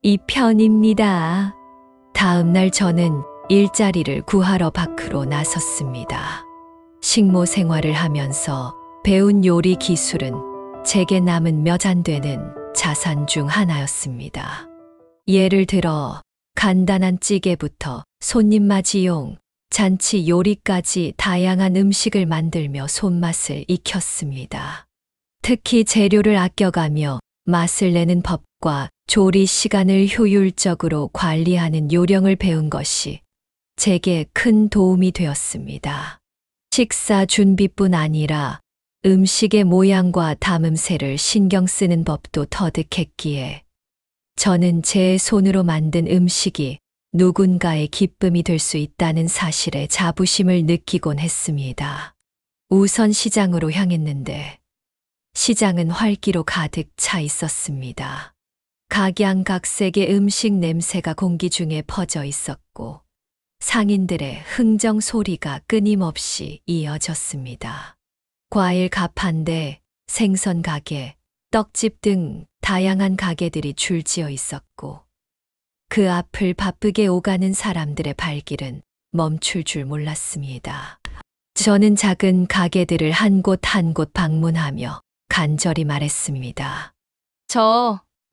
2편입니다. 다음 날 저는 일자리를 구하러 밖으로 나섰습니다. 식모 생활을 하면서 배운 요리 기술은 제게 남은 몇 안 되는 자산 중 하나였습니다. 예를 들어 간단한 찌개부터 손님 맞이용, 잔치 요리까지 다양한 음식을 만들며 손맛을 익혔습니다. 특히 재료를 아껴가며 맛을 내는 법과 조리 시간을 효율적으로 관리하는 요령을 배운 것이 제게 큰 도움이 되었습니다. 식사 준비뿐 아니라 음식의 모양과 담음새를 신경 쓰는 법도 터득했기에 저는 제 손으로 만든 음식이 누군가의 기쁨이 될 수 있다는 사실에 자부심을 느끼곤 했습니다. 우선 시장으로 향했는데 시장은 활기로 가득 차 있었습니다. 각양각색의 음식 냄새가 공기 중에 퍼져 있었고 상인들의 흥정 소리가 끊임없이 이어졌습니다. 과일 가판대, 생선 가게, 떡집 등 다양한 가게들이 줄지어 있었고 그 앞을 바쁘게 오가는 사람들의 발길은 멈출 줄 몰랐습니다. 저는 작은 가게들을 한 곳 한 곳 방문하며 간절히 말했습니다.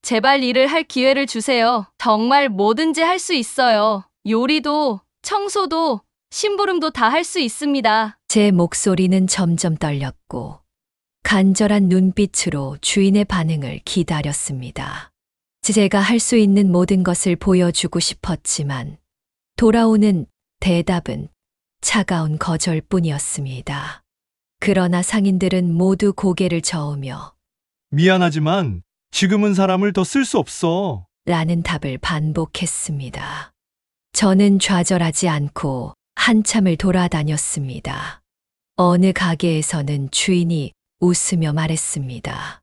제발 일을 할 기회를 주세요. 정말 뭐든지 할 수 있어요. 요리도, 청소도, 심부름도 다 할 수 있습니다. 제 목소리는 점점 떨렸고 간절한 눈빛으로 주인의 반응을 기다렸습니다. 제가 할 수 있는 모든 것을 보여주고 싶었지만 돌아오는 대답은 차가운 거절뿐이었습니다. 그러나 상인들은 모두 고개를 저으며 미안하지만 지금은 사람을 더 쓸 수 없어. 라는 답을 반복했습니다. 저는 좌절하지 않고 한참을 돌아다녔습니다. 어느 가게에서는 주인이 웃으며 말했습니다.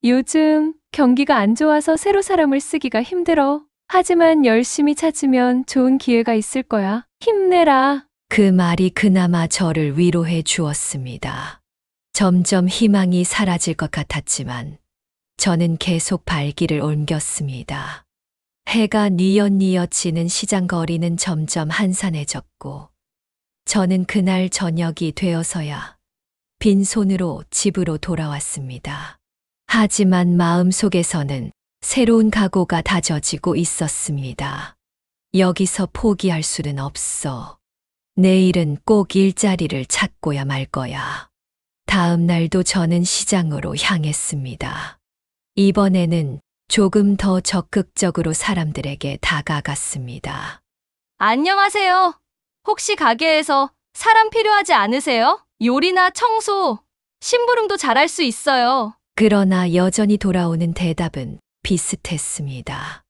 요즘 경기가 안 좋아서 새로 사람을 쓰기가 힘들어. 하지만 열심히 찾으면 좋은 기회가 있을 거야. 힘내라. 그 말이 그나마 저를 위로해 주었습니다. 점점 희망이 사라질 것 같았지만 저는 계속 발길을 옮겼습니다. 해가 뉘엿뉘엿 지는 시장 거리는 점점 한산해졌고 저는 그날 저녁이 되어서야 빈손으로 집으로 돌아왔습니다. 하지만 마음속에서는 새로운 각오가 다져지고 있었습니다. 여기서 포기할 수는 없어. 내일은 꼭 일자리를 찾고야 말 거야. 다음 날도 저는 시장으로 향했습니다. 이번에는 조금 더 적극적으로 사람들에게 다가갔습니다. 안녕하세요. 혹시 가게에서 사람 필요하지 않으세요? 요리나 청소, 심부름도 잘할 수 있어요. 그러나 여전히 돌아오는 대답은 비슷했습니다.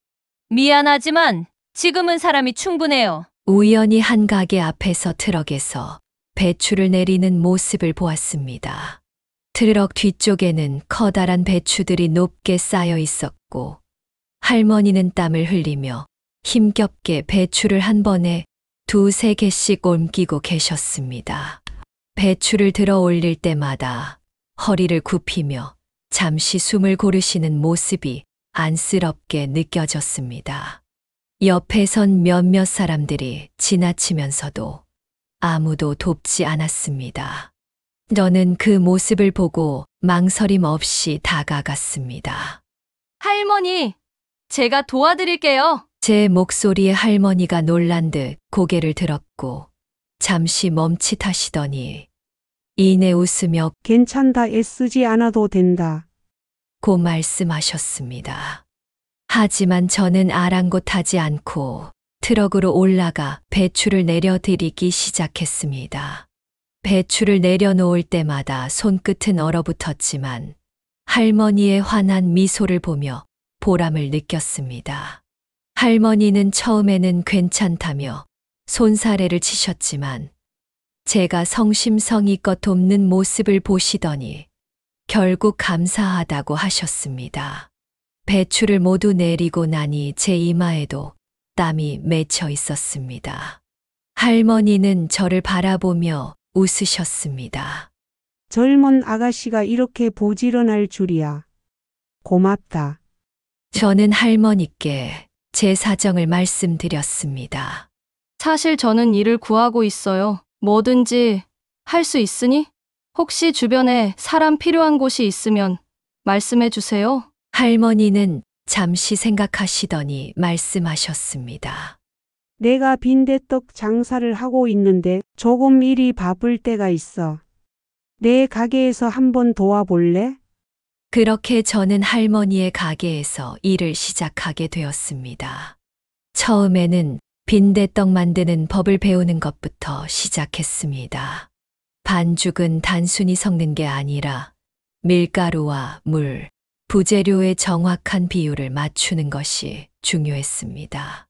미안하지만 지금은 사람이 충분해요. 우연히 한 가게 앞에서 트럭에서 배추를 내리는 모습을 보았습니다. 트럭 뒤쪽에는 커다란 배추들이 높게 쌓여 있었고 할머니는 땀을 흘리며 힘겹게 배추를 한 번에 2~3개씩 옮기고 계셨습니다. 배추를 들어 올릴 때마다 허리를 굽히며 잠시 숨을 고르시는 모습이 안쓰럽게 느껴졌습니다. 옆에 선 몇몇 사람들이 지나치면서도 아무도 돕지 않았습니다. 저는 그 모습을 보고 망설임 없이 다가갔습니다. 할머니, 제가 도와드릴게요. 제 목소리에 할머니가 놀란 듯 고개를 들었고 잠시 멈칫하시더니 이내 웃으며 괜찮다, 애쓰지 않아도 된다. 고 말씀하셨습니다. 하지만 저는 아랑곳하지 않고 트럭으로 올라가 배추를 내려드리기 시작했습니다. 배추를 내려놓을 때마다 손끝은 얼어붙었지만 할머니의 환한 미소를 보며 보람을 느꼈습니다. 할머니는 처음에는 괜찮다며 손사래를 치셨지만 제가 성심성의껏 돕는 모습을 보시더니 결국 감사하다고 하셨습니다. 배추를 모두 내리고 나니 제 이마에도 땀이 맺혀 있었습니다. 할머니는 저를 바라보며 웃으셨습니다. 젊은 아가씨가 이렇게 보지런할 줄이야. 고맙다. 저는 할머니께 제 사정을 말씀드렸습니다. 사실 저는 일을 구하고 있어요. 뭐든지 할 수 있으니 혹시 주변에 사람 필요한 곳이 있으면 말씀해 주세요. 할머니는 잠시 생각하시더니 말씀하셨습니다. 내가 빈대떡 장사를 하고 있는데 조금 일이 바쁠 때가 있어. 내 가게에서 한번 도와볼래? 그렇게 저는 할머니의 가게에서 일을 시작하게 되었습니다. 처음에는 빈대떡 만드는 법을 배우는 것부터 시작했습니다. 반죽은 단순히 섞는 게 아니라 밀가루와 물, 부재료의 정확한 비율을 맞추는 것이 중요했습니다.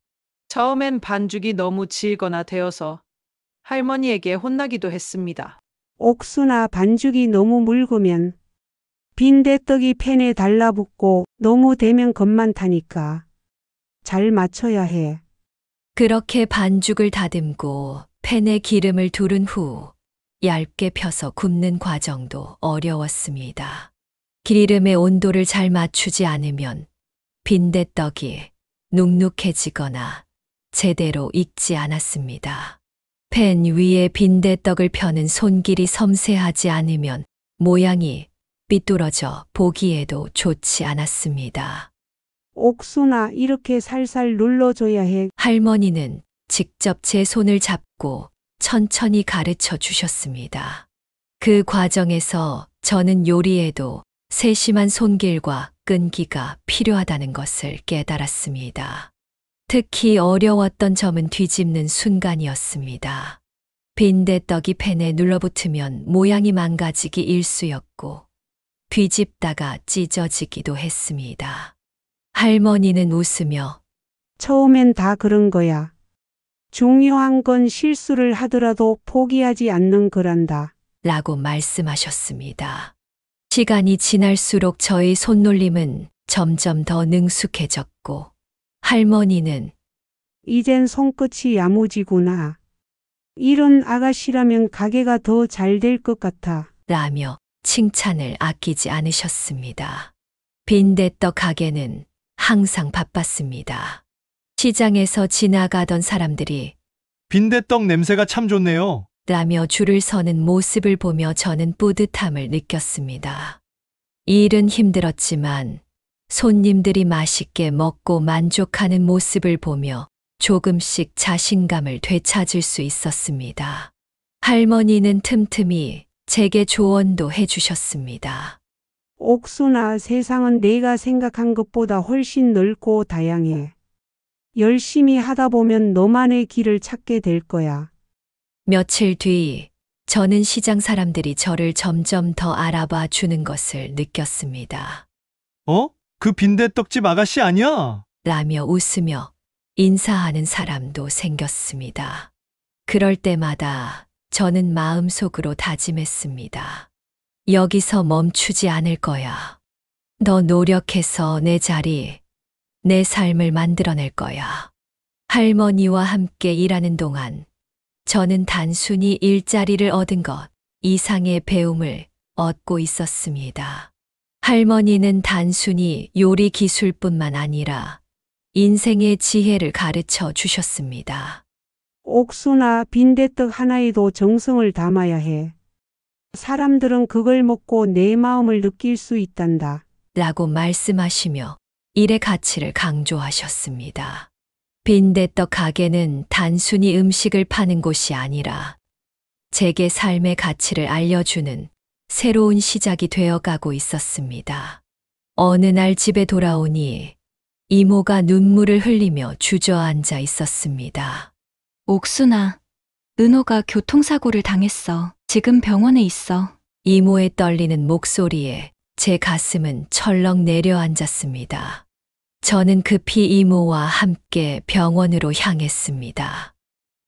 처음엔 반죽이 너무 질거나 되어서 할머니에게 혼나기도 했습니다. 옥수나 반죽이 너무 묽으면 빈대떡이 팬에 달라붙고 너무 되면 겁만 타니까 잘 맞춰야 해. 그렇게 반죽을 다듬고 팬에 기름을 두른 후 얇게 펴서 굽는 과정도 어려웠습니다. 기름의 온도를 잘 맞추지 않으면 빈대떡이 눅눅해지거나 제대로 익지 않았습니다. 팬 위에 빈대떡을 펴는 손길이 섬세하지 않으면 모양이 삐뚤어져 보기에도 좋지 않았습니다. 옥수나 이렇게 살살 눌러줘야 해. 할머니는 직접 제 손을 잡고 천천히 가르쳐 주셨습니다. 그 과정에서 저는 요리에도 세심한 손길과 끈기가 필요하다는 것을 깨달았습니다. 특히 어려웠던 점은 뒤집는 순간이었습니다. 빈대떡이 팬에 눌러붙으면 모양이 망가지기 일쑤였고 뒤집다가 찢어지기도 했습니다. 할머니는 웃으며 처음엔 다 그런 거야. 중요한 건 실수를 하더라도 포기하지 않는 거란다. 라고 말씀하셨습니다. 시간이 지날수록 저의 손놀림은 점점 더 능숙해졌고 할머니는 이젠 손끝이 야무지구나. 이런 아가씨라면 가게가 더 잘 될 것 같아. 라며 칭찬을 아끼지 않으셨습니다. 빈대떡 가게는 항상 바빴습니다. 시장에서 지나가던 사람들이 빈대떡 냄새가 참 좋네요. 라며 줄을 서는 모습을 보며 저는 뿌듯함을 느꼈습니다. 일은 힘들었지만 손님들이 맛있게 먹고 만족하는 모습을 보며 조금씩 자신감을 되찾을 수 있었습니다. 할머니는 틈틈이 제게 조언도 해주셨습니다. 옥수나 세상은 내가 생각한 것보다 훨씬 넓고 다양해. 열심히 하다 보면 너만의 길을 찾게 될 거야. 며칠 뒤 저는 시장 사람들이 저를 점점 더 알아봐 주는 것을 느꼈습니다. 어? 그 빈대떡집 아가씨 아니야? 라며 웃으며 인사하는 사람도 생겼습니다. 그럴 때마다 저는 마음속으로 다짐했습니다. 여기서 멈추지 않을 거야. 더 노력해서 내 자리, 내 삶을 만들어낼 거야. 할머니와 함께 일하는 동안 저는 단순히 일자리를 얻은 것 이상의 배움을 얻고 있었습니다. 할머니는 단순히 요리 기술뿐만 아니라 인생의 지혜를 가르쳐 주셨습니다. 옥수나 빈대떡 하나에도 정성을 담아야 해. 사람들은 그걸 먹고 내 마음을 느낄 수 있단다. 라고 말씀하시며 일의 가치를 강조하셨습니다. 빈대떡 가게는 단순히 음식을 파는 곳이 아니라 제게 삶의 가치를 알려주는 새로운 시작이 되어가고 있었습니다. 어느 날 집에 돌아오니 이모가 눈물을 흘리며 주저앉아 있었습니다. 옥순아, 은호가 교통사고를 당했어. 지금 병원에 있어. 이모의 떨리는 목소리에 제 가슴은 철렁 내려앉았습니다. 저는 급히 이모와 함께 병원으로 향했습니다.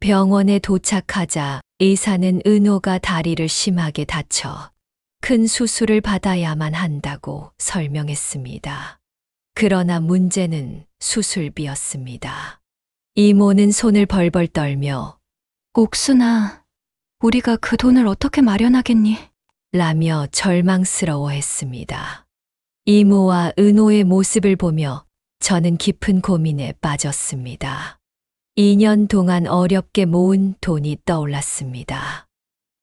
병원에 도착하자 의사는 은호가 다리를 심하게 다쳐 큰 수술을 받아야만 한다고 설명했습니다. 그러나 문제는 수술비였습니다. 이모는 손을 벌벌 떨며 옥순아, 우리가 그 돈을 어떻게 마련하겠니? 라며 절망스러워했습니다. 이모와 은호의 모습을 보며 저는 깊은 고민에 빠졌습니다. 2년 동안 어렵게 모은 돈이 떠올랐습니다.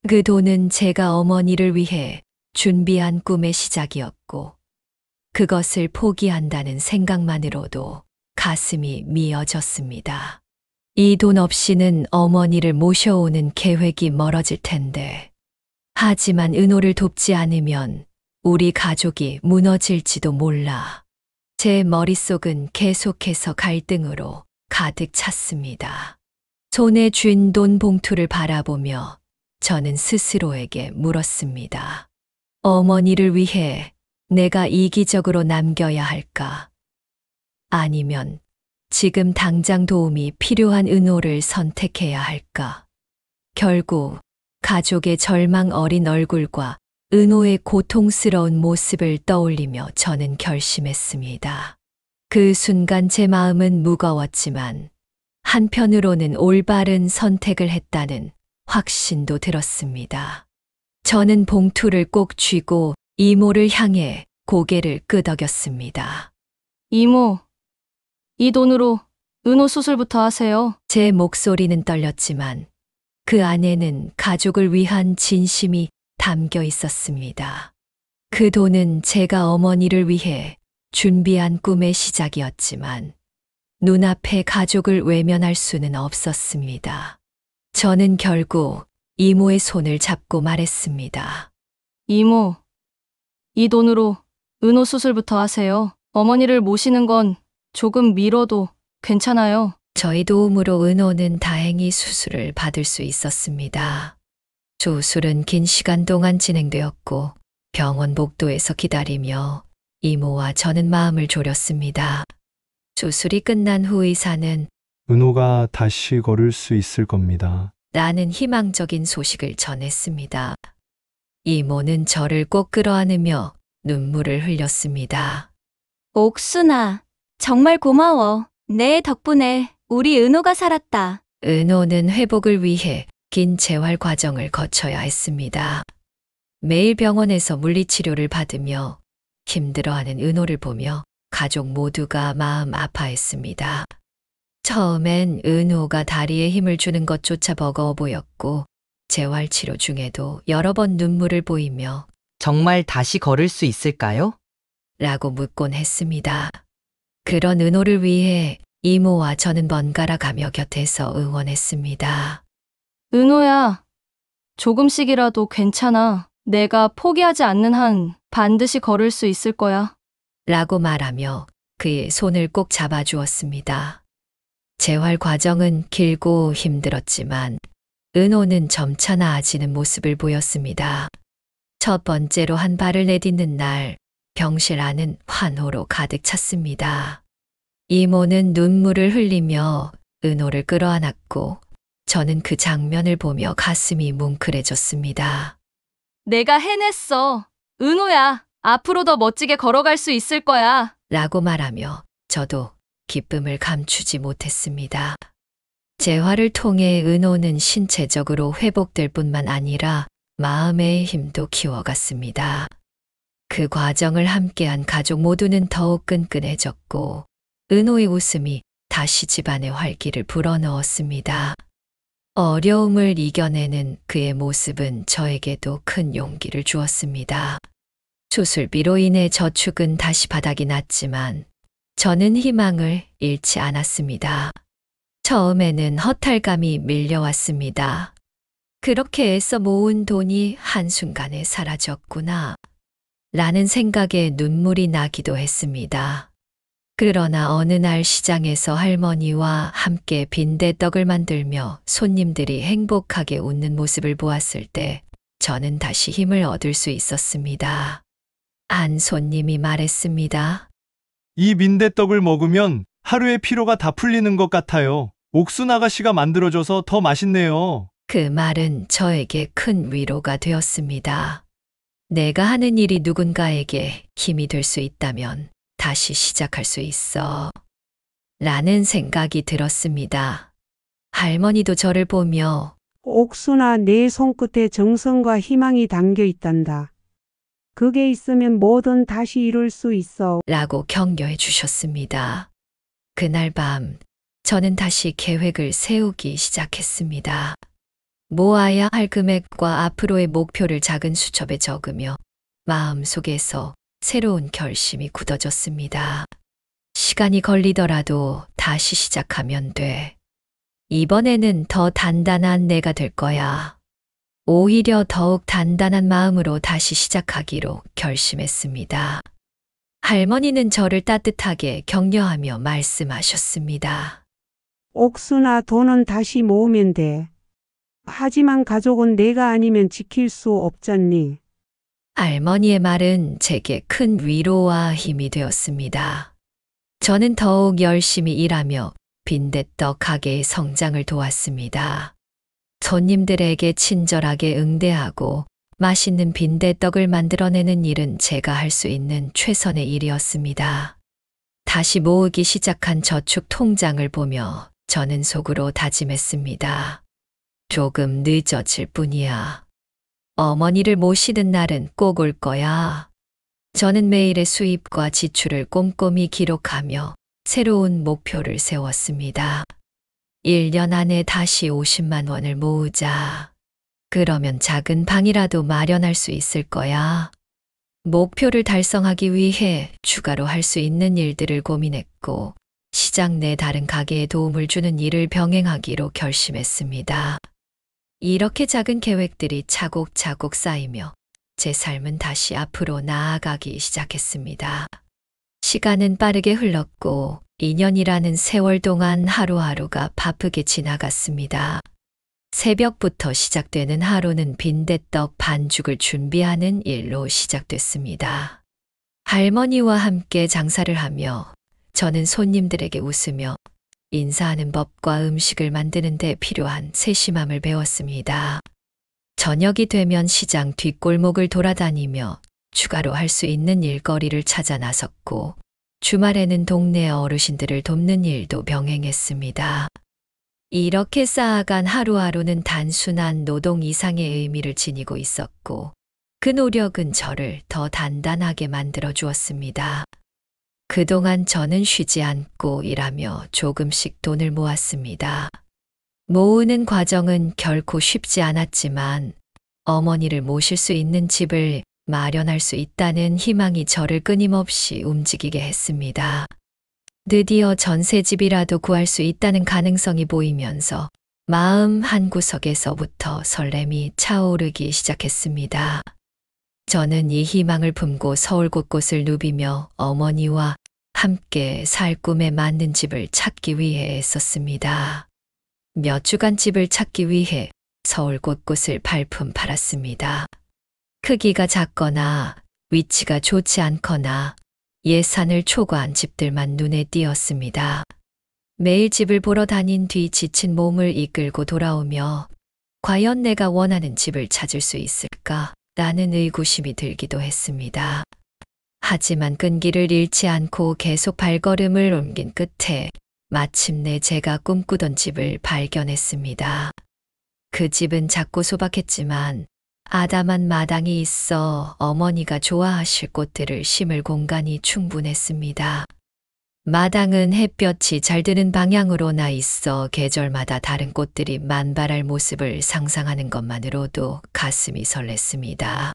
그 돈은 제가 어머니를 위해 준비한 꿈의 시작이었고, 그것을 포기한다는 생각만으로도 가슴이 미어졌습니다. 이 돈 없이는 어머니를 모셔오는 계획이 멀어질 텐데, 하지만 은호를 돕지 않으면 우리 가족이 무너질지도 몰라. 제 머릿속은 계속해서 갈등으로 가득 찼습니다. 손에 쥔 돈 봉투를 바라보며 저는 스스로에게 물었습니다. 어머니를 위해 내가 이기적으로 남겨야 할까? 아니면 지금 당장 도움이 필요한 은호를 선택해야 할까? 결국 가족의 절망 어린 얼굴과 은호의 고통스러운 모습을 떠올리며 저는 결심했습니다. 그 순간 제 마음은 무거웠지만 한편으로는 올바른 선택을 했다는 확신도 들었습니다. 저는 봉투를 꼭 쥐고 이모를 향해 고개를 끄덕였습니다. 이모, 이 돈으로 은호 수술부터 하세요. 제 목소리는 떨렸지만 그 안에는 가족을 위한 진심이 담겨 있었습니다. 그 돈은 제가 어머니를 위해 준비한 꿈의 시작이었지만 눈앞에 가족을 외면할 수는 없었습니다. 저는 결국 이모의 손을 잡고 말했습니다. 이모, 이 돈으로 은호 수술부터 하세요. 어머니를 모시는 건 조금 미뤄도 괜찮아요. 저희 도움으로 은호는 다행히 수술을 받을 수 있었습니다. 수술은 긴 시간 동안 진행되었고 병원 복도에서 기다리며 이모와 저는 마음을 졸였습니다. 수술이 끝난 후 의사는 은호가 다시 걸을 수 있을 겁니다. 라는 희망적인 소식을 전했습니다. 이모는 저를 꼭 끌어안으며 눈물을 흘렸습니다. 옥순아, 정말 고마워. 내 덕분에 우리 은호가 살았다. 은호는 회복을 위해 긴 재활 과정을 거쳐야 했습니다. 매일 병원에서 물리치료를 받으며 힘들어하는 은호를 보며 가족 모두가 마음 아파했습니다. 처음엔 은호가 다리에 힘을 주는 것조차 버거워 보였고 재활치료 중에도 여러 번 눈물을 보이며 정말 다시 걸을 수 있을까요? 라고 묻곤 했습니다. 그런 은호를 위해 이모와 저는 번갈아 가며 곁에서 응원했습니다. 은호야, 조금씩이라도 괜찮아. 내가 포기하지 않는 한 반드시 걸을 수 있을 거야. 라고 말하며 그의 손을 꼭 잡아주었습니다. 재활 과정은 길고 힘들었지만 은호는 점차 나아지는 모습을 보였습니다. 첫 번째로 한 발을 내딛는 날 병실 안은 환호로 가득 찼습니다. 이모는 눈물을 흘리며 은호를 끌어안았고 저는 그 장면을 보며 가슴이 뭉클해졌습니다. 내가 해냈어. 은호야, 앞으로 더 멋지게 걸어갈 수 있을 거야. 라고 말하며 저도 기쁨을 감추지 못했습니다. 재활을 통해 은호는 신체적으로 회복될 뿐만 아니라 마음의 힘도 키워갔습니다. 그 과정을 함께한 가족 모두는 더욱 끈끈해졌고 은호의 웃음이 다시 집안의 활기를 불어넣었습니다. 어려움을 이겨내는 그의 모습은 저에게도 큰 용기를 주었습니다. 수술비로 인해 저축은 다시 바닥이 났지만 저는 희망을 잃지 않았습니다. 처음에는 허탈감이 밀려왔습니다. 그렇게 애써 모은 돈이 한순간에 사라졌구나. 라는 생각에 눈물이 나기도 했습니다. 그러나 어느 날 시장에서 할머니와 함께 빈대떡을 만들며 손님들이 행복하게 웃는 모습을 보았을 때 저는 다시 힘을 얻을 수 있었습니다. 한 손님이 말했습니다. 이 민대떡을 먹으면 하루의 피로가 다 풀리는 것 같아요. 옥순 아가씨가 만들어줘서 더 맛있네요. 그 말은 저에게 큰 위로가 되었습니다. 내가 하는 일이 누군가에게 힘이 될 수 있다면 다시 시작할 수 있어. 라는 생각이 들었습니다. 할머니도 저를 보며 옥순아, 내 손끝에 정성과 희망이 담겨 있단다. 그게 있으면 뭐든 다시 이룰 수 있어. 라고 격려해 주셨습니다. 그날 밤 저는 다시 계획을 세우기 시작했습니다. 모아야 할 금액과 앞으로의 목표를 작은 수첩에 적으며 마음속에서 새로운 결심이 굳어졌습니다. 시간이 걸리더라도 다시 시작하면 돼. 이번에는 더 단단한 내가 될 거야. 오히려 더욱 단단한 마음으로 다시 시작하기로 결심했습니다. 할머니는 저를 따뜻하게 격려하며 말씀하셨습니다. 옥순아, 돈은 다시 모으면 돼. 하지만 가족은 내가 아니면 지킬 수 없잖니. 할머니의 말은 제게 큰 위로와 힘이 되었습니다. 저는 더욱 열심히 일하며 빈대떡 가게의 성장을 도왔습니다. 손님들에게 친절하게 응대하고 맛있는 빈대떡을 만들어내는 일은 제가 할 수 있는 최선의 일이었습니다. 다시 모으기 시작한 저축 통장을 보며 저는 속으로 다짐했습니다. 조금 늦어질 뿐이야. 어머니를 모시는 날은 꼭 올 거야. 저는 매일의 수입과 지출을 꼼꼼히 기록하며 새로운 목표를 세웠습니다. 1년 안에 다시 50만 원을 모으자. 그러면 작은 방이라도 마련할 수 있을 거야. 목표를 달성하기 위해 추가로 할 수 있는 일들을 고민했고, 시장 내 다른 가게에 도움을 주는 일을 병행하기로 결심했습니다. 이렇게 작은 계획들이 차곡차곡 쌓이며 제 삶은 다시 앞으로 나아가기 시작했습니다. 시간은 빠르게 흘렀고 2년이라는 세월 동안 하루하루가 바쁘게 지나갔습니다. 새벽부터 시작되는 하루는 빈대떡 반죽을 준비하는 일로 시작됐습니다. 할머니와 함께 장사를 하며 저는 손님들에게 웃으며 인사하는 법과 음식을 만드는 데 필요한 세심함을 배웠습니다. 저녁이 되면 시장 뒷골목을 돌아다니며 추가로 할 수 있는 일거리를 찾아 나섰고, 주말에는 동네 어르신들을 돕는 일도 병행했습니다. 이렇게 쌓아간 하루하루는 단순한 노동 이상의 의미를 지니고 있었고, 그 노력은 저를 더 단단하게 만들어 주었습니다. 그동안 저는 쉬지 않고 일하며 조금씩 돈을 모았습니다. 모으는 과정은 결코 쉽지 않았지만 어머니를 모실 수 있는 집을 마련할 수 있다는 희망이 저를 끊임없이 움직이게 했습니다. 드디어 전세집이라도 구할 수 있다는 가능성이 보이면서 마음 한구석에서부터 설렘이 차오르기 시작했습니다. 저는 이 희망을 품고 서울 곳곳을 누비며 어머니와 함께 살 꿈에 맞는 집을 찾기 위해 애썼습니다. 몇 주간 집을 찾기 위해 서울 곳곳을 발품 팔았습니다. 크기가 작거나 위치가 좋지 않거나 예산을 초과한 집들만 눈에 띄었습니다. 매일 집을 보러 다닌 뒤 지친 몸을 이끌고 돌아오며 과연 내가 원하는 집을 찾을 수 있을까? 라는 의구심이 들기도 했습니다. 하지만 끈기를 잃지 않고 계속 발걸음을 옮긴 끝에 마침내 제가 꿈꾸던 집을 발견했습니다. 그 집은 작고 소박했지만 아담한 마당이 있어 어머니가 좋아하실 꽃들을 심을 공간이 충분했습니다. 마당은 햇볕이 잘 드는 방향으로 나 있어 계절마다 다른 꽃들이 만발할 모습을 상상하는 것만으로도 가슴이 설렜습니다.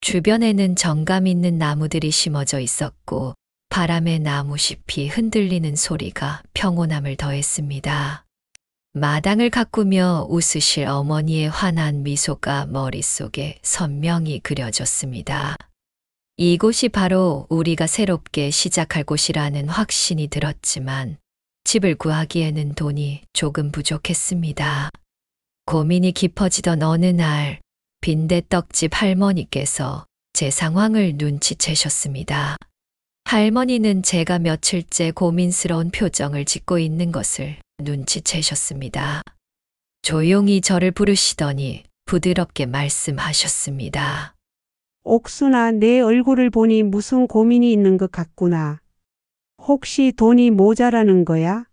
주변에는 정감 있는 나무들이 심어져 있었고 바람에 나무잎이 흔들리는 소리가 평온함을 더했습니다. 마당을 가꾸며 웃으실 어머니의 환한 미소가 머릿속에 선명히 그려졌습니다. 이곳이 바로 우리가 새롭게 시작할 곳이라는 확신이 들었지만 집을 구하기에는 돈이 조금 부족했습니다. 고민이 깊어지던 어느 날 빈대떡집 할머니께서 제 상황을 눈치채셨습니다. 할머니는 제가 며칠째 고민스러운 표정을 짓고 있는 것을 눈치채셨습니다. 조용히 저를 부르시더니 부드럽게 말씀하셨습니다. 옥순아, 내 얼굴을 보니 무슨 고민이 있는 것 같구나. 혹시 돈이 모자라는 거야?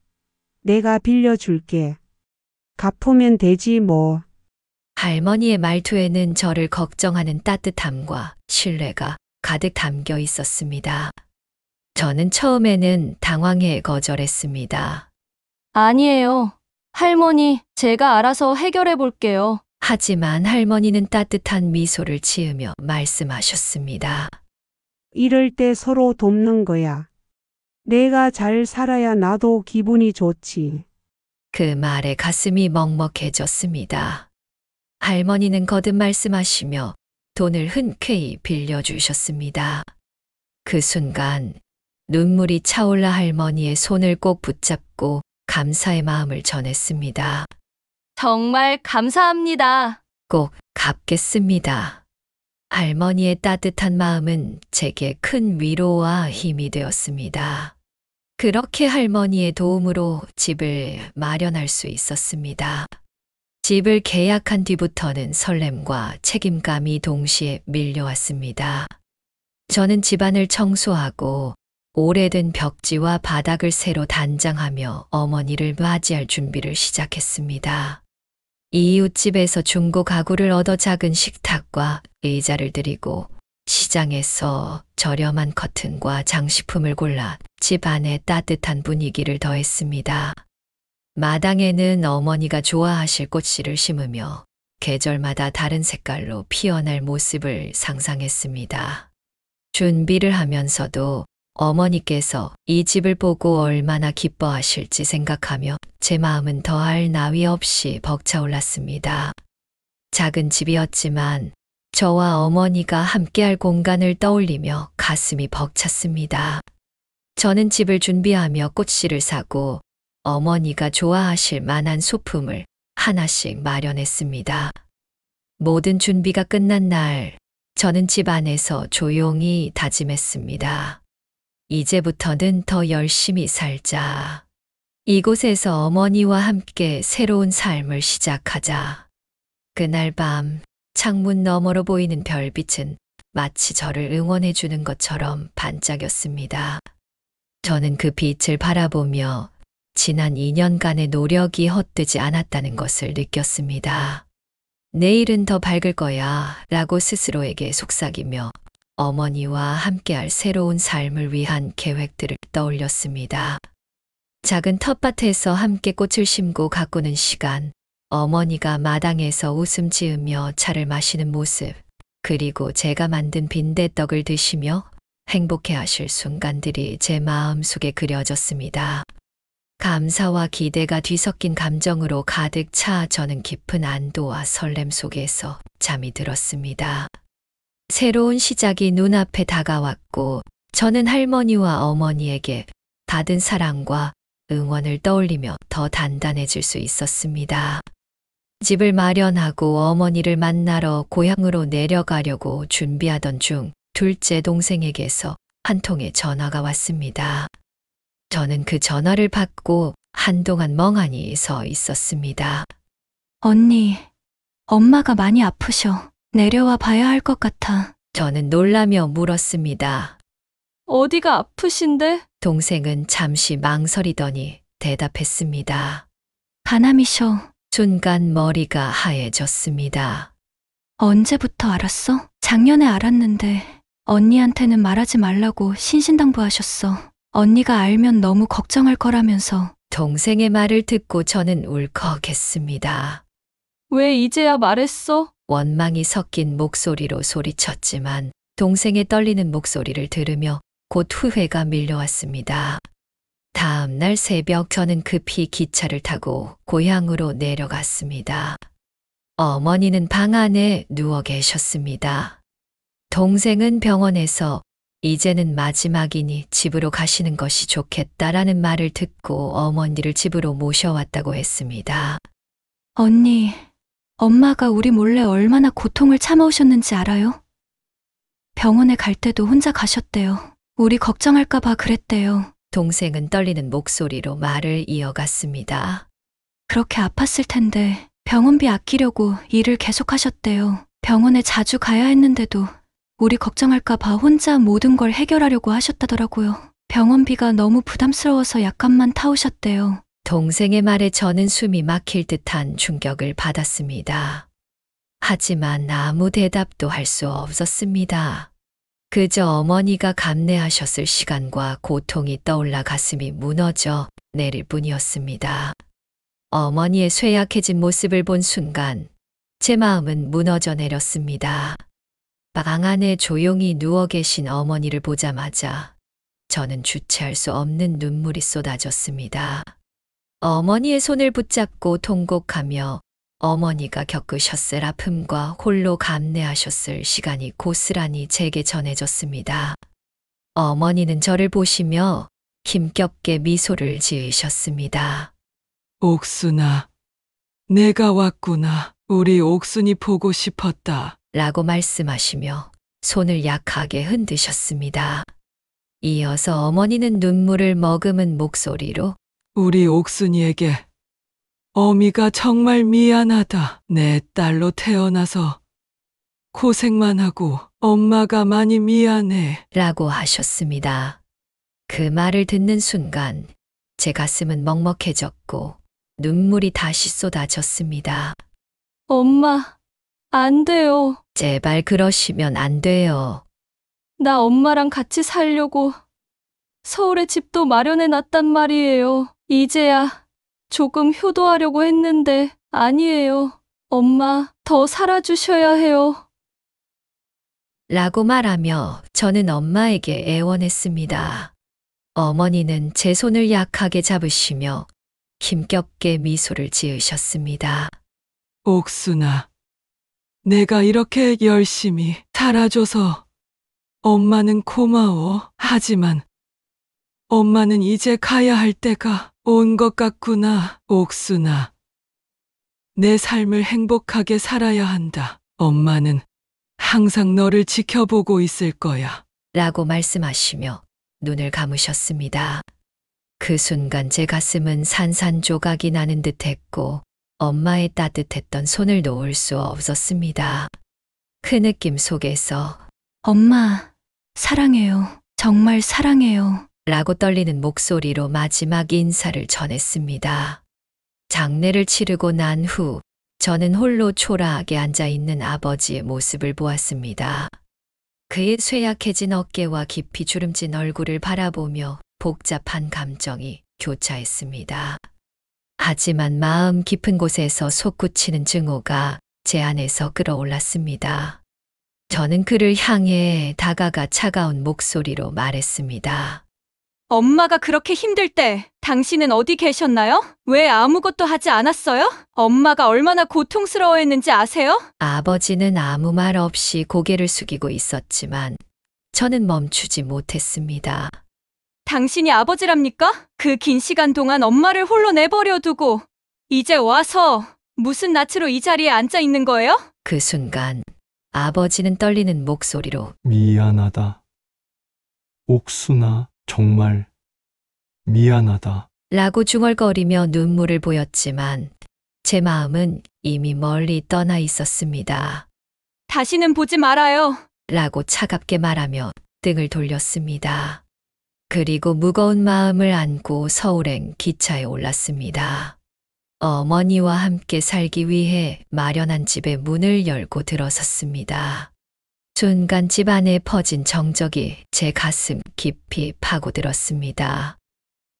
내가 빌려줄게. 갚으면 되지 뭐. 할머니의 말투에는 저를 걱정하는 따뜻함과 신뢰가 가득 담겨 있었습니다. 저는 처음에는 당황해 거절했습니다. 아니에요. 할머니, 제가 알아서 해결해 볼게요. 하지만 할머니는 따뜻한 미소를 지으며 말씀하셨습니다. 이럴 때 서로 돕는 거야. 내가 잘 살아야 나도 기분이 좋지. 그 말에 가슴이 먹먹해졌습니다. 할머니는 거듭 말씀하시며 돈을 흔쾌히 빌려주셨습니다. 그 순간 눈물이 차올라 할머니의 손을 꼭 붙잡고 감사의 마음을 전했습니다. 정말 감사합니다. 꼭 갚겠습니다. 할머니의 따뜻한 마음은 제게 큰 위로와 힘이 되었습니다. 그렇게 할머니의 도움으로 집을 마련할 수 있었습니다. 집을 계약한 뒤부터는 설렘과 책임감이 동시에 밀려왔습니다. 저는 집안을 청소하고 오래된 벽지와 바닥을 새로 단장하며 어머니를 맞이할 준비를 시작했습니다. 이웃집에서 중고 가구를 얻어 작은 식탁과 의자를 드리고 시장에서 저렴한 커튼과 장식품을 골라 집 안에 따뜻한 분위기를 더했습니다. 마당에는 어머니가 좋아하실 꽃씨를 심으며 계절마다 다른 색깔로 피어날 모습을 상상했습니다. 준비를 하면서도 어머니께서 이 집을 보고 얼마나 기뻐하실지 생각하며 제 마음은 더할 나위 없이 벅차올랐습니다. 작은 집이었지만 저와 어머니가 함께할 공간을 떠올리며 가슴이 벅찼습니다. 저는 집을 준비하며 꽃씨를 사고 어머니가 좋아하실 만한 소품을 하나씩 마련했습니다. 모든 준비가 끝난 날, 저는 집 안에서 조용히 다짐했습니다. 이제부터는 더 열심히 살자. 이곳에서 어머니와 함께 새로운 삶을 시작하자. 그날 밤 창문 너머로 보이는 별빛은 마치 저를 응원해주는 것처럼 반짝였습니다. 저는 그 빛을 바라보며 지난 2년간의 노력이 헛되지 않았다는 것을 느꼈습니다. 내일은 더 밝을 거야 라고 스스로에게 속삭이며 어머니와 함께할 새로운 삶을 위한 계획들을 떠올렸습니다. 작은 텃밭에서 함께 꽃을 심고 가꾸는 시간, 어머니가 마당에서 웃음 지으며 차를 마시는 모습, 그리고 제가 만든 빈대떡을 드시며 행복해 하실 순간들이 제 마음속에 그려졌습니다. 감사와 기대가 뒤섞인 감정으로 가득 차 저는 깊은 안도와 설렘 속에서 잠이 들었습니다. 새로운 시작이 눈앞에 다가왔고 저는 할머니와 어머니에게 받은 사랑과 응원을 떠올리며 더 단단해질 수 있었습니다. 집을 마련하고 어머니를 만나러 고향으로 내려가려고 준비하던 중 둘째 동생에게서 한 통의 전화가 왔습니다. 저는 그 전화를 받고 한동안 멍하니 서 있었습니다. 언니, 엄마가 많이 아프셔. 내려와 봐야 할 것 같아. 저는 놀라며 물었습니다. 어디가 아프신데? 동생은 잠시 망설이더니 대답했습니다. 간암이셔. 순간 머리가 하얘졌습니다. 언제부터 알았어? 작년에 알았는데 언니한테는 말하지 말라고 신신당부하셨어. 언니가 알면 너무 걱정할 거라면서. 동생의 말을 듣고 저는 울컥했습니다. 왜 이제야 말했어? 원망이 섞인 목소리로 소리쳤지만 동생의 떨리는 목소리를 들으며 곧 후회가 밀려왔습니다. 다음 날 새벽 저는 급히 기차를 타고 고향으로 내려갔습니다. 어머니는 방 안에 누워 계셨습니다. 동생은 병원에서 이제는 마지막이니 집으로 가시는 것이 좋겠다라는 말을 듣고 어머니를 집으로 모셔왔다고 했습니다. 언니, 엄마가 우리 몰래 얼마나 고통을 참아오셨는지 알아요? 병원에 갈 때도 혼자 가셨대요. 우리 걱정할까봐 그랬대요. 동생은 떨리는 목소리로 말을 이어갔습니다. 그렇게 아팠을 텐데 병원비 아끼려고 일을 계속하셨대요. 병원에 자주 가야 했는데도 우리 걱정할까봐 혼자 모든 걸 해결하려고 하셨다더라고요. 병원비가 너무 부담스러워서 약간만 타오셨대요. 동생의 말에 저는 숨이 막힐 듯한 충격을 받았습니다. 하지만 아무 대답도 할 수 없었습니다. 그저 어머니가 감내하셨을 시간과 고통이 떠올라 가슴이 무너져 내릴 뿐이었습니다. 어머니의 쇠약해진 모습을 본 순간 제 마음은 무너져 내렸습니다. 방 안에 조용히 누워 계신 어머니를 보자마자 저는 주체할 수 없는 눈물이 쏟아졌습니다. 어머니의 손을 붙잡고 통곡하며 어머니가 겪으셨을 아픔과 홀로 감내하셨을 시간이 고스란히 제게 전해졌습니다. 어머니는 저를 보시며 힘겹게 미소를 지으셨습니다. 옥순아, 내가 왔구나. 우리 옥순이 보고 싶었다. 라고 말씀하시며 손을 약하게 흔드셨습니다. 이어서 어머니는 눈물을 머금은 목소리로 우리 옥순이에게 어미가 정말 미안하다. 내 딸로 태어나서 고생만 하고 엄마가 많이 미안해. 라고 하셨습니다. 그 말을 듣는 순간 제 가슴은 먹먹해졌고 눈물이 다시 쏟아졌습니다. 엄마, 안 돼요. 제발 그러시면 안 돼요. 나 엄마랑 같이 살려고 서울에 집도 마련해 놨단 말이에요. 이제야 조금 효도하려고 했는데 아니에요. 엄마, 더 살아주셔야 해요. 라고 말하며 저는 엄마에게 애원했습니다. 어머니는 제 손을 약하게 잡으시며 힘겹게 미소를 지으셨습니다. 옥순아, 내가 이렇게 열심히 살아줘서 엄마는 고마워. 하지만 엄마는 이제 가야 할 때가 온 것 같구나. 옥순아, 내 삶을 행복하게 살아야 한다. 엄마는 항상 너를 지켜보고 있을 거야. 라고 말씀하시며 눈을 감으셨습니다. 그 순간 제 가슴은 산산조각이 나는 듯 했고 엄마의 따뜻했던 손을 놓을 수 없었습니다. 그 느낌 속에서 엄마, 사랑해요. 정말 사랑해요. 라고 떨리는 목소리로 마지막 인사를 전했습니다. 장례를 치르고 난 후 저는 홀로 초라하게 앉아 있는 아버지의 모습을 보았습니다. 그의 쇠약해진 어깨와 깊이 주름진 얼굴을 바라보며 복잡한 감정이 교차했습니다. 하지만 마음 깊은 곳에서 솟구치는 증오가 제 안에서 끌어올랐습니다. 저는 그를 향해 다가가 차가운 목소리로 말했습니다. 엄마가 그렇게 힘들 때 당신은 어디 계셨나요? 왜 아무것도 하지 않았어요? 엄마가 얼마나 고통스러워했는지 아세요? 아버지는 아무 말 없이 고개를 숙이고 있었지만 저는 멈추지 못했습니다. 당신이 아버지랍니까? 그 긴 시간 동안 엄마를 홀로 내버려 두고 이제 와서 무슨 낯으로 이 자리에 앉아 있는 거예요? 그 순간 아버지는 떨리는 목소리로 미안하다. 옥순아, 정말 미안하다. 라고 중얼거리며 눈물을 보였지만 제 마음은 이미 멀리 떠나 있었습니다. 다시는 보지 말아요. 라고 차갑게 말하며 등을 돌렸습니다. 그리고 무거운 마음을 안고 서울행 기차에 올랐습니다. 어머니와 함께 살기 위해 마련한 집의 문을 열고 들어섰습니다. 순간 집 안에 퍼진 정적이 제 가슴 깊이 파고들었습니다.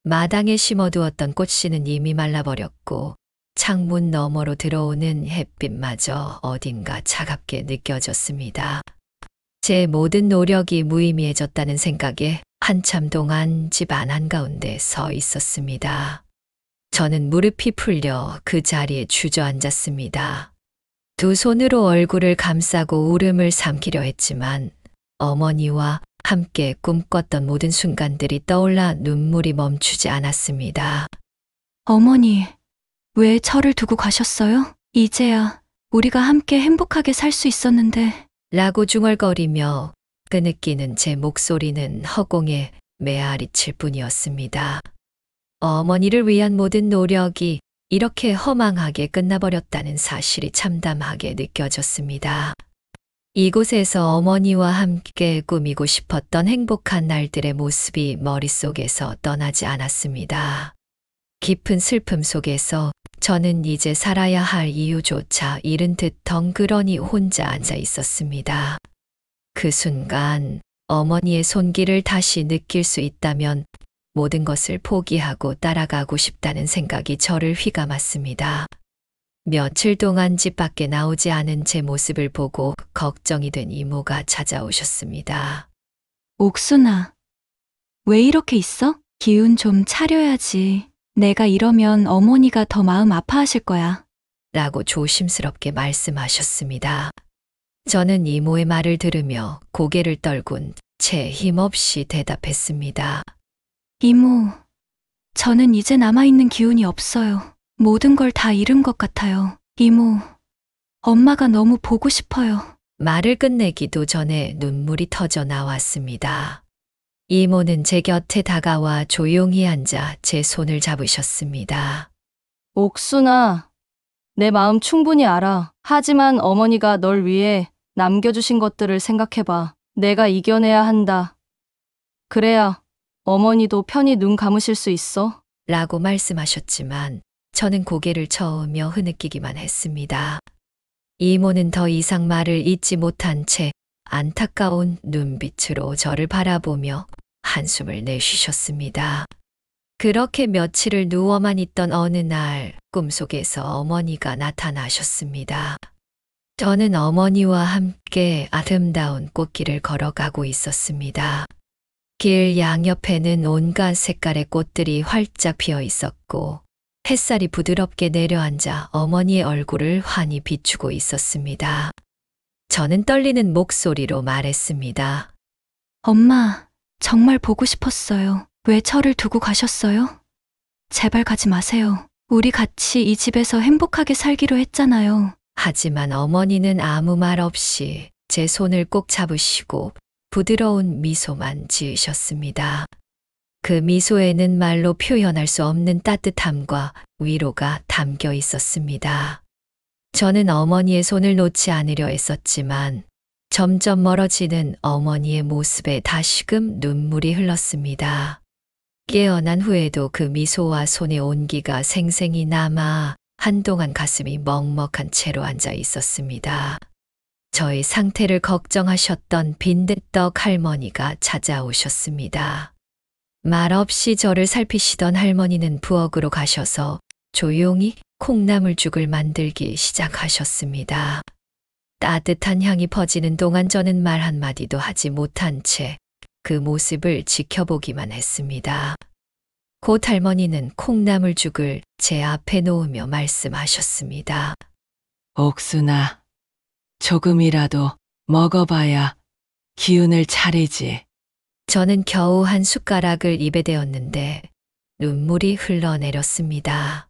마당에 심어두었던 꽃씨는 이미 말라버렸고 창문 너머로 들어오는 햇빛마저 어딘가 차갑게 느껴졌습니다. 제 모든 노력이 무의미해졌다는 생각에 한참 동안 집 안 한가운데 서 있었습니다. 저는 무릎이 풀려 그 자리에 주저앉았습니다. 두 손으로 얼굴을 감싸고 울음을 삼키려 했지만 어머니와 함께 꿈꿨던 모든 순간들이 떠올라 눈물이 멈추지 않았습니다. 어머니, 왜 저를 두고 가셨어요? 이제야 우리가 함께 행복하게 살 수 있었는데. 라고 중얼거리며 끄느끼는 제 목소리는 허공에 메아리칠 뿐이었습니다. 어머니를 위한 모든 노력이 이렇게 허망하게 끝나버렸다는 사실이 참담하게 느껴졌습니다. 이곳에서 어머니와 함께 꾸미고 싶었던 행복한 날들의 모습이 머릿속에서 떠나지 않았습니다. 깊은 슬픔 속에서 저는 이제 살아야 할 이유조차 잃은 듯 덩그러니 혼자 앉아 있었습니다. 그 순간 어머니의 손길을 다시 느낄 수 있다면 모든 것을 포기하고 따라가고 싶다는 생각이 저를 휘감았습니다. 며칠 동안 집 밖에 나오지 않은 제 모습을 보고 걱정이 된 이모가 찾아오셨습니다. 옥순아, 왜 이렇게 있어? 기운 좀 차려야지. 내가 이러면 어머니가 더 마음 아파하실 거야. 라고 조심스럽게 말씀하셨습니다. 저는 이모의 말을 들으며 고개를 떨군 채 힘없이 대답했습니다. 이모, 저는 이제 남아있는 기운이 없어요. 모든 걸 다 잃은 것 같아요. 이모, 엄마가 너무 보고 싶어요. 말을 끝내기도 전에 눈물이 터져 나왔습니다. 이모는 제 곁에 다가와 조용히 앉아 제 손을 잡으셨습니다. 옥순아, 내 마음 충분히 알아. 하지만 어머니가 널 위해 남겨주신 것들을 생각해봐. 내가 이겨내야 한다. 그래야 어머니도 편히 눈 감으실 수 있어. 라고 말씀하셨지만 저는 고개를 저으며 흐느끼기만 했습니다. 이모는 더 이상 말을 잇지 못한 채 안타까운 눈빛으로 저를 바라보며 한숨을 내쉬셨습니다. 그렇게 며칠을 누워만 있던 어느 날 꿈속에서 어머니가 나타나셨습니다. 저는 어머니와 함께 아름다운 꽃길을 걸어가고 있었습니다. 길 양옆에는 온갖 색깔의 꽃들이 활짝 피어 있었고 햇살이 부드럽게 내려앉아 어머니의 얼굴을 환히 비추고 있었습니다. 저는 떨리는 목소리로 말했습니다. 엄마, 정말 보고 싶었어요. 왜 저를 두고 가셨어요? 제발 가지 마세요. 우리 같이 이 집에서 행복하게 살기로 했잖아요. 하지만 어머니는 아무 말 없이 제 손을 꼭 잡으시고 부드러운 미소만 지으셨습니다. 그 미소에는 말로 표현할 수 없는 따뜻함과 위로가 담겨 있었습니다. 저는 어머니의 손을 놓지 않으려 했었지만 점점 멀어지는 어머니의 모습에 다시금 눈물이 흘렀습니다. 깨어난 후에도 그 미소와 손의 온기가 생생히 남아 한동안 가슴이 먹먹한 채로 앉아 있었습니다. 저의 상태를 걱정하셨던 빈대떡 할머니가 찾아오셨습니다. 말없이 저를 살피시던 할머니는 부엌으로 가셔서 조용히 콩나물죽을 만들기 시작하셨습니다. 따뜻한 향이 퍼지는 동안 저는 말 한마디도 하지 못한 채 그 모습을 지켜보기만 했습니다. 곧 할머니는 콩나물죽을 제 앞에 놓으며 말씀하셨습니다. 옥순아, 조금이라도 먹어봐야 기운을 차리지. 저는 겨우 한 숟가락을 입에 대었는데 눈물이 흘러내렸습니다.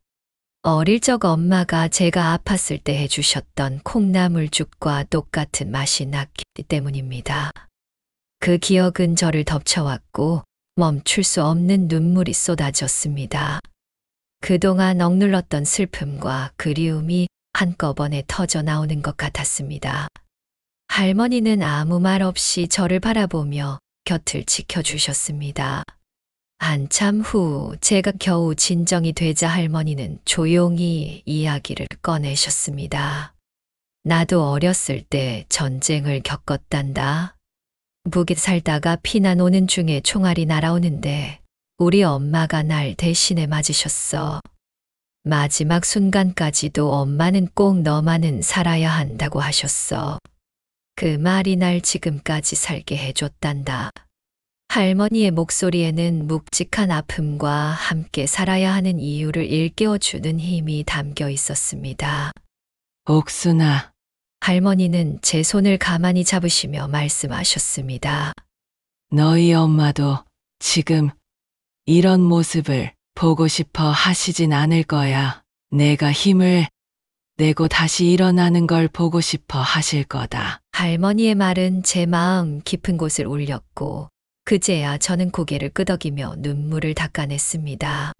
어릴 적 엄마가 제가 아팠을 때 해주셨던 콩나물죽과 똑같은 맛이 났기 때문입니다. 그 기억은 저를 덮쳐왔고 멈출 수 없는 눈물이 쏟아졌습니다. 그동안 억눌렀던 슬픔과 그리움이 한꺼번에 터져 나오는 것 같았습니다. 할머니는 아무 말 없이 저를 바라보며 곁을 지켜주셨습니다. 한참 후 제가 겨우 진정이 되자 할머니는 조용히 이야기를 꺼내셨습니다. 나도 어렸을 때 전쟁을 겪었단다. 북에 살다가 피난 오는 중에 총알이 날아오는데 우리 엄마가 날 대신해 맞으셨어. 마지막 순간까지도 엄마는 꼭 너만은 살아야 한다고 하셨어. 그 말이 날 지금까지 살게 해줬단다. 할머니의 목소리에는 묵직한 아픔과 함께 살아야 하는 이유를 일깨워주는 힘이 담겨 있었습니다. 옥순아, 할머니는 제 손을 가만히 잡으시며 말씀하셨습니다. 너희 엄마도 지금 이런 모습을 보고 싶어 하시진 않을 거야. 내가 힘을 내고 다시 일어나는 걸 보고 싶어 하실 거다. 할머니의 말은 제 마음 깊은 곳을 울렸고 그제야 저는 고개를 끄덕이며 눈물을 닦아냈습니다.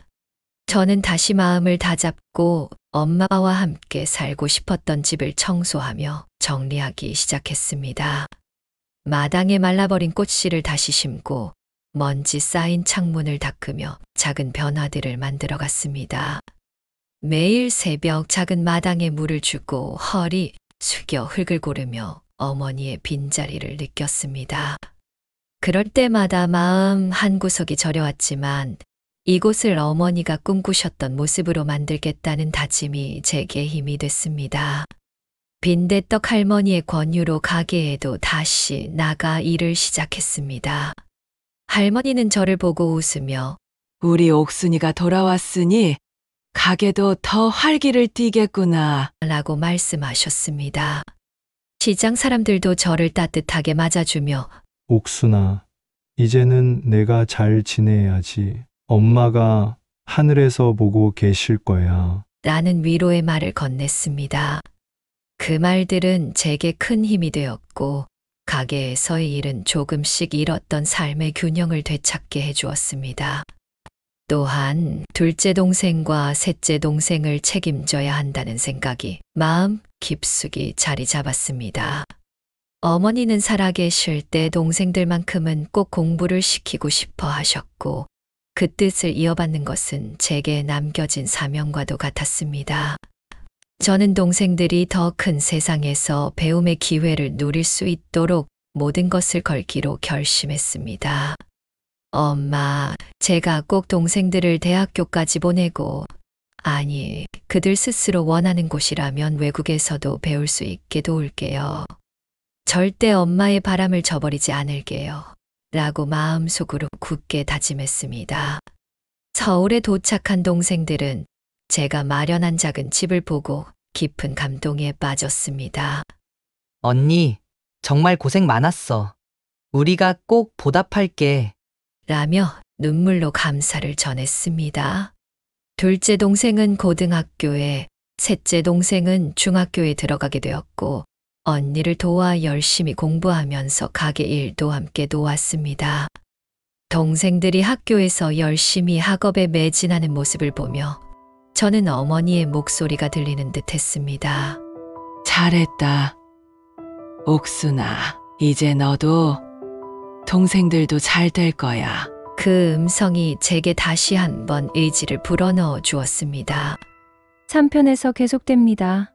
저는 다시 마음을 다잡고 엄마와 함께 살고 싶었던 집을 청소하며 정리하기 시작했습니다. 마당에 말라버린 꽃씨를 다시 심고 먼지 쌓인 창문을 닦으며 작은 변화들을 만들어 갔습니다. 매일 새벽 작은 마당에 물을 주고 허리 숙여 흙을 고르며 어머니의 빈자리를 느꼈습니다. 그럴 때마다 마음 한구석이 저려왔지만 이곳을 어머니가 꿈꾸셨던 모습으로 만들겠다는 다짐이 제게 힘이 됐습니다. 빈대떡 할머니의 권유로 가게에도 다시 나가 일을 시작했습니다. 할머니는 저를 보고 웃으며 우리 옥순이가 돌아왔으니 가게도 더 활기를 띠겠구나. 라고 말씀하셨습니다. 시장 사람들도 저를 따뜻하게 맞아주며 옥순아, 이제는 내가 잘 지내야지. 엄마가 하늘에서 보고 계실 거야. 라는 위로의 말을 건넸습니다. 그 말들은 제게 큰 힘이 되었고 가게에서의 일은 조금씩 잃었던 삶의 균형을 되찾게 해주었습니다. 또한 둘째 동생과 셋째 동생을 책임져야 한다는 생각이 마음 깊숙이 자리 잡았습니다. 어머니는 살아계실 때 동생들만큼은 꼭 공부를 시키고 싶어 하셨고 그 뜻을 이어받는 것은 제게 남겨진 사명과도 같았습니다. 저는 동생들이 더 큰 세상에서 배움의 기회를 누릴 수 있도록 모든 것을 걸기로 결심했습니다. 엄마, 제가 꼭 동생들을 대학교까지 보내고, 아니, 그들 스스로 원하는 곳이라면 외국에서도 배울 수 있게 도울게요. 절대 엄마의 바람을 저버리지 않을게요. 라고 마음속으로 굳게 다짐했습니다. 서울에 도착한 동생들은 제가 마련한 작은 집을 보고 깊은 감동에 빠졌습니다. 언니, 정말 고생 많았어. 우리가 꼭 보답할게. 라며 눈물로 감사를 전했습니다. 둘째 동생은 고등학교에, 셋째 동생은 중학교에 들어가게 되었고, 언니를 도와 열심히 공부하면서 가게 일도 함께 도왔습니다. 동생들이 학교에서 열심히 학업에 매진하는 모습을 보며 저는 어머니의 목소리가 들리는 듯 했습니다. 잘했다. 옥순아, 이제 너도 동생들도 잘 될 거야. 그 음성이 제게 다시 한번 의지를 불어넣어 주었습니다. 3편에서 계속됩니다.